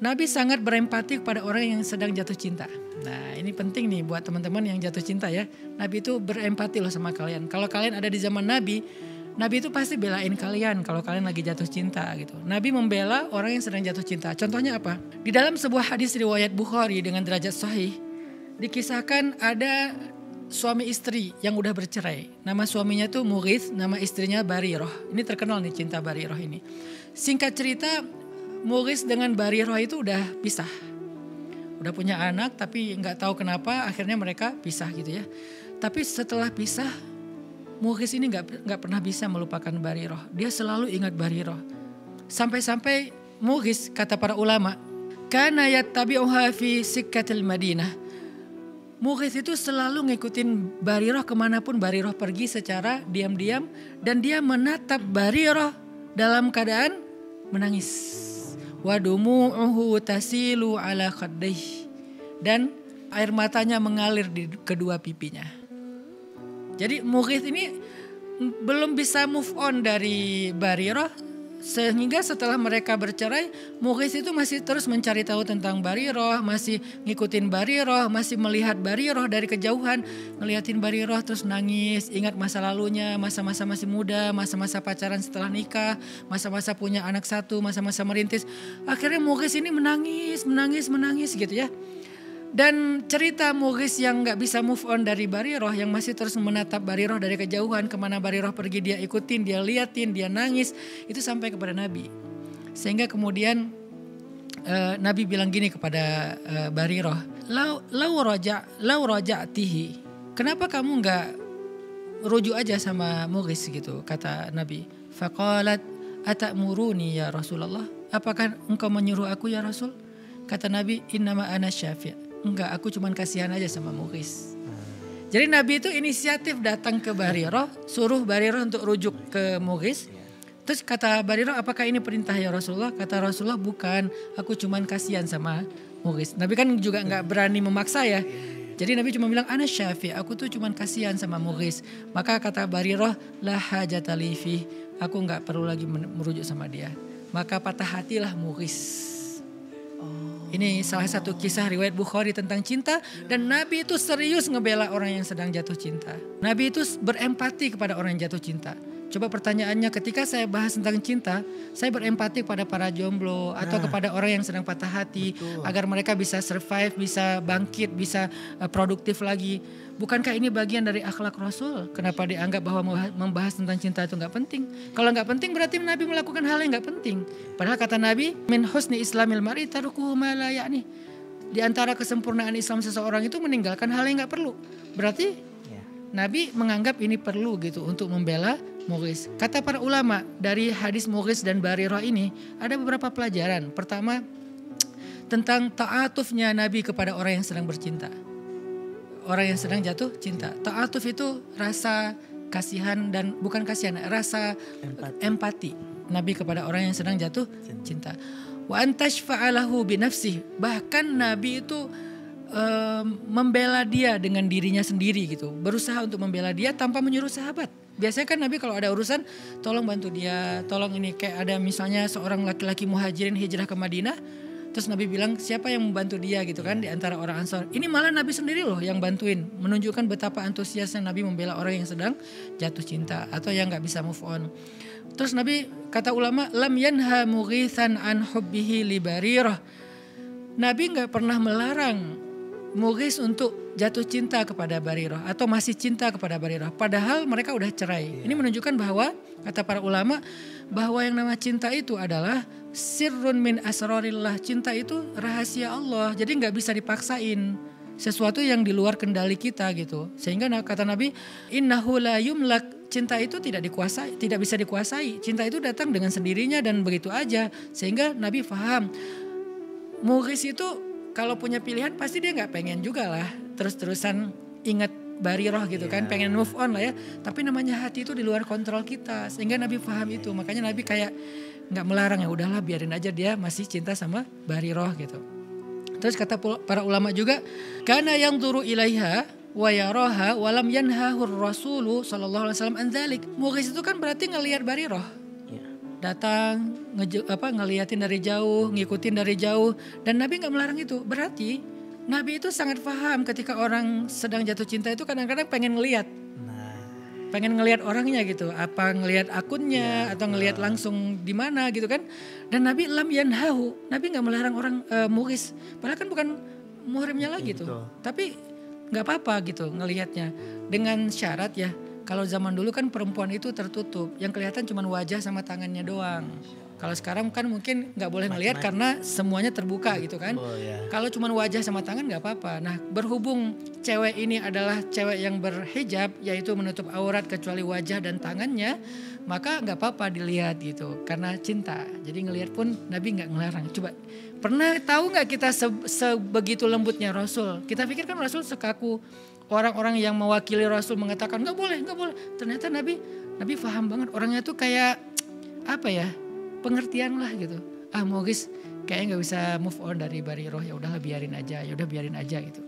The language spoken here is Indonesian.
Nabi sangat berempati kepada orang yang sedang jatuh cinta. Nah ini penting nih buat teman-teman yang jatuh cinta ya. Nabi itu berempati loh sama kalian. Kalau kalian ada di zaman Nabi itu pasti belain kalian kalau kalian lagi jatuh cinta gitu. Nabi membela orang yang sedang jatuh cinta. Contohnya apa? Di dalam sebuah hadis riwayat Bukhari dengan derajat sahih, dikisahkan ada suami istri yang udah bercerai. Nama suaminya tuh Mughith, nama istrinya Bariroh. Ini terkenal nih cinta Bariroh ini. Singkat cerita, Mughith dengan Bariroh itu udah pisah. Udah punya anak tapi nggak tahu kenapa akhirnya mereka pisah gitu ya. Tapi setelah pisah, Mughith ini nggak pernah bisa melupakan Bariroh. Dia selalu ingat Bariroh. Sampai-sampai Mughith kata para ulama, kana yattabi'uha fi sikkatil Madinah. Mughith itu selalu ngikutin Bariroh kemanapun Bariroh pergi secara diam-diam. Dan dia menatap Bariroh dalam keadaan menangis. Wa dumu'uhu tasilu ala khaddih. Dan air matanya mengalir di kedua pipinya. Jadi Mughith ini belum bisa move on dari Bariroh. Sehingga setelah mereka bercerai, Mughith itu masih terus mencari tahu tentang Bariroh, masih ngikutin Bariroh, masih melihat Bariroh dari kejauhan, ngeliatin Bariroh terus nangis, ingat masa lalunya, masa-masa masih muda, masa-masa pacaran setelah nikah, masa-masa punya anak satu, masa-masa merintis. Akhirnya Mughith ini menangis gitu ya. Dan cerita Mughith yang gak bisa move on dari Bariroh, yang masih terus menatap Bariroh dari kejauhan, kemana Bariroh pergi dia ikutin, dia liatin, dia nangis, itu sampai kepada Nabi. Sehingga kemudian Nabi bilang gini kepada Bariroh, lau raja'tihi, kenapa kamu gak rujuk aja sama Mughith gitu, kata Nabi. Faqalat atamuruni ya Rasulullah, apakah engkau menyuruh aku ya Rasul? Kata Nabi, innama ana syafi'. Enggak, aku cuman kasihan aja sama Mughith. Jadi Nabi itu inisiatif datang ke Bariroh, suruh Bariroh untuk rujuk ke Mughith. Terus kata Bariroh, apakah ini perintah ya Rasulullah? Kata Rasulullah, bukan, aku cuman kasihan sama Mughith. Nabi kan juga gak berani memaksa ya. Jadi Nabi cuma bilang, ana syafi', aku tuh cuman kasihan sama Mughith. Maka kata Bariroh, la hajata li fih, aku gak perlu lagi merujuk sama dia. Maka patah hatilah Mughith. Ini salah satu kisah riwayat Bukhari tentang cinta. Dan Nabi itu serius ngebela orang yang sedang jatuh cinta. Nabi itu berempati kepada orang yang jatuh cinta. Coba pertanyaannya, ketika saya bahas tentang cinta, saya berempati kepada para jomblo atau kepada orang yang sedang patah hati. Betul. Agar mereka bisa survive, bisa bangkit, bisa produktif lagi. Bukankah ini bagian dari akhlak Rasul? Kenapa dianggap bahwa membahas tentang cinta itu gak penting? Kalau gak penting berarti Nabi melakukan hal yang gak penting. Padahal kata Nabi, min husni islamil mar'i tarukuhu ma la ya'ni. Di antara kesempurnaan Islam seseorang itu meninggalkan hal yang gak perlu. Berarti Nabi menganggap ini perlu gitu untuk membela Mughith. Kata para ulama, dari hadis Mughith dan Bariroh ini ada beberapa pelajaran. Pertama, tentang ta'atufnya Nabi kepada orang yang sedang bercinta. Orang yang sedang jatuh cinta. Ta'atuf itu rasa kasihan dan bukan kasihan, rasa empati Nabi kepada orang yang sedang jatuh cinta. Wa antashfa'alahu binafsih. Bahkan Nabi itu membela dia dengan dirinya sendiri gitu. Berusaha untuk membela dia tanpa menyuruh sahabat. Biasanya kan Nabi kalau ada urusan, tolong bantu dia, tolong ini. Kayak ada misalnya seorang laki-laki muhajirin hijrah ke Madinah. Terus Nabi bilang siapa yang membantu dia gitu kan di antara orang Ansor. Ini malah Nabi sendiri loh yang bantuin. Menunjukkan betapa antusiasnya Nabi membela orang yang sedang jatuh cinta atau yang gak bisa move on. Terus Nabi kata ulama, lam yanha Mughithan an hubbihi li Bariroh. Nabi gak pernah melarang Mughith untuk jatuh cinta kepada Bariroh atau masih cinta kepada Bariroh. Padahal mereka udah cerai. Ini menunjukkan bahwa kata para ulama bahwa yang nama cinta itu adalah sirrun min asrarillah. Cinta itu rahasia Allah. Jadi gak bisa dipaksain. Sesuatu yang di luar kendali kita gitu. Sehingga kata Nabi, innahu la yumlak. Cinta itu tidak dikuasai, tidak bisa dikuasai. Cinta itu datang dengan sendirinya dan begitu aja. Sehingga Nabi faham. Mughith itu kalau punya pilihan pasti dia gak pengen juga lah terus-terusan ingat Bariroh gitu kan, pengen move on lah ya. Tapi namanya hati itu di luar kontrol kita. Sehingga Nabi paham itu. Makanya Nabi kayak gak melarang, ya udahlah biarin aja dia masih cinta sama Bariroh gitu. Terus kata para ulama juga, kana yang turu ilaiha wa yaraha walam yanhahur rasulu sallallahu alaihi wasallam an dzalik. Mughith itu kan berarti ngelihat Bariroh. datang ngeliatin dari jauh, ngikutin dari jauh, dan Nabi nggak melarang itu. Berarti Nabi itu sangat paham ketika orang sedang jatuh cinta itu kadang-kadang pengen ngeliat. Pengen ngelihat orangnya gitu, apa ngelihat akunnya atau ngelihat langsung di mana gitu kan. Dan Nabi lam yanhahu, Nabi nggak melarang orang muhris, padahal kan bukan muhrimnya lagi tuh. Tapi nggak apa-apa gitu ngelihatnya, dengan syarat ya. Kalau zaman dulu kan perempuan itu tertutup, yang kelihatan cuma wajah sama tangannya doang. Kalau sekarang kan mungkin nggak boleh ngelihat karena semuanya terbuka gitu kan. Kalau cuma wajah sama tangan nggak apa-apa. Nah, berhubung cewek ini adalah cewek yang berhijab, yaitu menutup aurat kecuali wajah dan tangannya, maka nggak apa-apa dilihat gitu karena cinta. Jadi ngelihat pun Nabi nggak ngelarang. Coba pernah tahu nggak kita sebegitu lembutnya Rasul? Kita pikir kan Rasul sekaku orang-orang yang mewakili Rasul mengatakan nggak boleh. Ternyata Nabi paham banget, orangnya tuh kayak apa ya? Pengertian lah gitu. Muhris kayaknya nggak bisa move on dari Bariroh, ya udahlah biarin aja gitu.